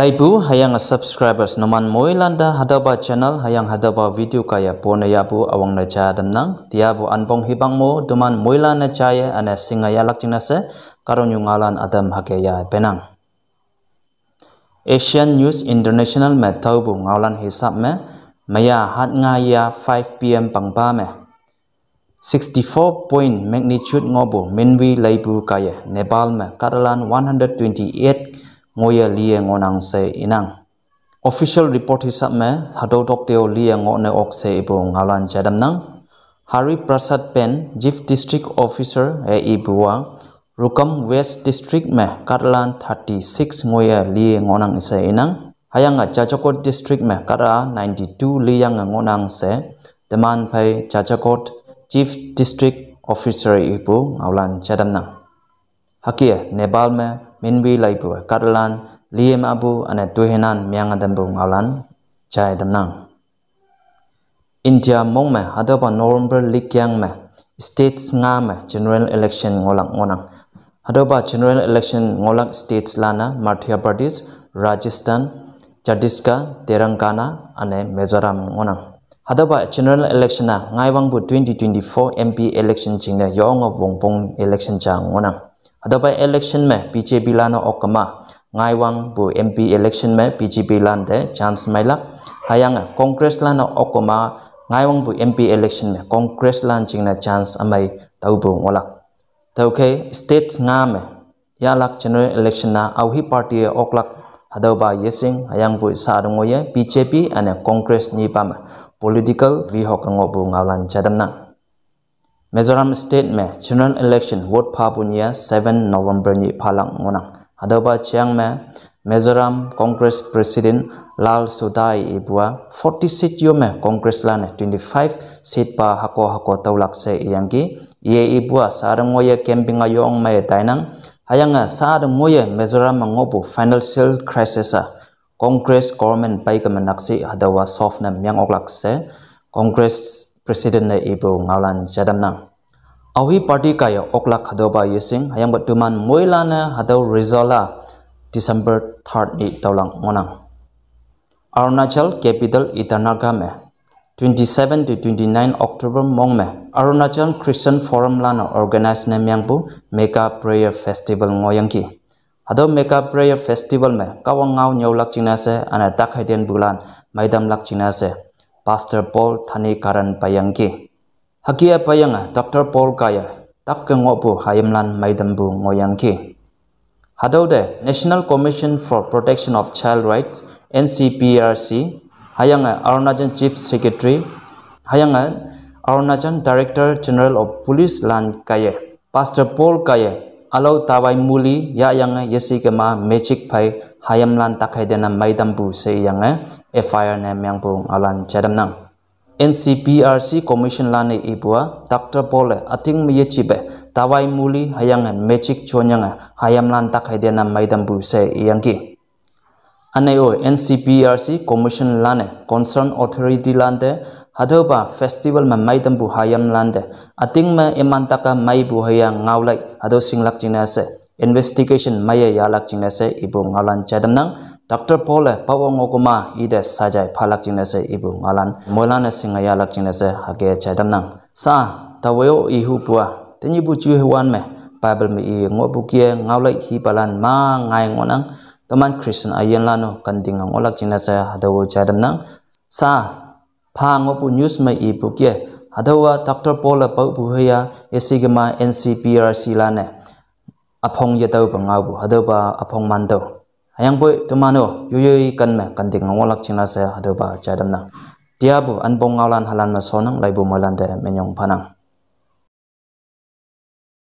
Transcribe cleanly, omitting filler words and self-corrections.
Laibu hayang subscribers naman moilanda hadaba channel hayang hadaba video kaya pona yabu awang na cha damnang tiabu anbong hibang mo duman moila na chaya ana singa yalak jinase karon yung ngalan adam hakaya penang. Asian News International me taubu ngalan hisap me maya hat nga ya 5 PM pangpa me 64 point magnitude ngobu minwi laibu kaya Nepal me kadalan 128 ngoya liye ngonang se inang. Official report hisap me hadodok teo liye ngone ok se ibu ngalan jadam nang. Hari Prasad Pen, Chief District Officer ibuwa Rukam West District me kadalan 36 ngoya liye ngonang se inang. Hayang Jajokot District me kada 92 liye ngonang se teman pai Jajokot Chief District Officer ibu ngalan jadam nang. Hakia Nepal me minwi laibu kadalan liem abu ane tuhenan miang adambu ngalan jai damnang. India mong me hadaba November likyang me states nga me general election ngolak ngonang. Hadaba general election ngolak states lana Madhya Pradesh, Rajasthan, Chhattisgarh, Telangana ane Mizoram ngonang. Hadaba general election na ngaiwang bu 2024 MP election jingna yong wongpong election cha ngonang. Hadaba election me BJP lana okama ngaiwang bu MP election me BJP lande chance mailak hayang Congress lana okama ngaiwang bu MP election me Congress lan jingna chance amai taubu ngolak tauke state nga me yalak general election na auhi party oklak hadaba yesing hayang bu sadungoye BJP ane Congress ni pam political vihok ngobu ngalan jadamna. Mizoram State me general election vote papunya 7 November ni phalang ngonang. Hadaba chiang me Mizoram Congress President Lal Sudai ibua 40 seat yo me Congress lane 25 seat pa hako taulak se yangi ye ibua sarangoye camping ayong me tainang hayanga sarangoye Mizoram ngobu financial crisis Congress government pai kamanaksi hadawa soft na myang oklak se Congress President na ibu ngalan jadamnang. Auhi party kaya oklak hadoba yesing hayang batuman moilana hadaw rizala December 3rd ni taulang ngonang. Arunachal capital Itanagar me 27 to 29 October mong me Arunachal Christian Forum lana organize na miyangpu Mega Prayer Festival ngoyangki. Hadaw Mega Prayer Festival me kawang ngaw nyawlak jinase ana takhayden bulan maidam lak jinase Pastor Paul Thani Karan payangki. Hakia payanga Dr. Paul Kaya tak ngobu hayamlan maidambu ngoyangki. Hadaude National Commission for Protection of Child Rights NCPRC hayanga Arunachal Chief Secretary hayanga Arunachal Director General of Police lan Kaya Pastor Paul Kaya alau tawai muli ya yang yesikema magic pai hayamlan takhaidena maidambu se yang FIR na myangbu alan jadamnang. NCPRC Commission lane ibua Dr. Paul ating miyechibe tawai muli hayang magic chonyang hayamlan takhaidena maidambu se yangki. Anayo NCPRC Commission lane concern authority lande hadoba festival ma maidambu hayam lande ating ma imantaka maibu hayang ngaulai hado singlak jinase investigation maya yalak jinase ibu ngalan jadamnang. Dr. Paul pawang okuma ide sajai phalak jinase ibu ngalan molana singa yalak jinase hage jadamnang. Sa tawayo ihu bua tenyibu juhewan me Bible me i ngobukie ngaulai hibalan ma ngai ngonang teman Christian ayen lano kanding ngolak jinase hadawo jadamnang. Sa pa ngopu news me ibu kie hadawa Dr. Paul pau buhaya esigema NCPRC lane apong yatau bangabu hadawa apong mando hayang boy tumano yoyoy kan me kanding ngolak jinase hadawa jadamnang. Tiabu anbong ngalan halan masonang laibu malande menyong panang.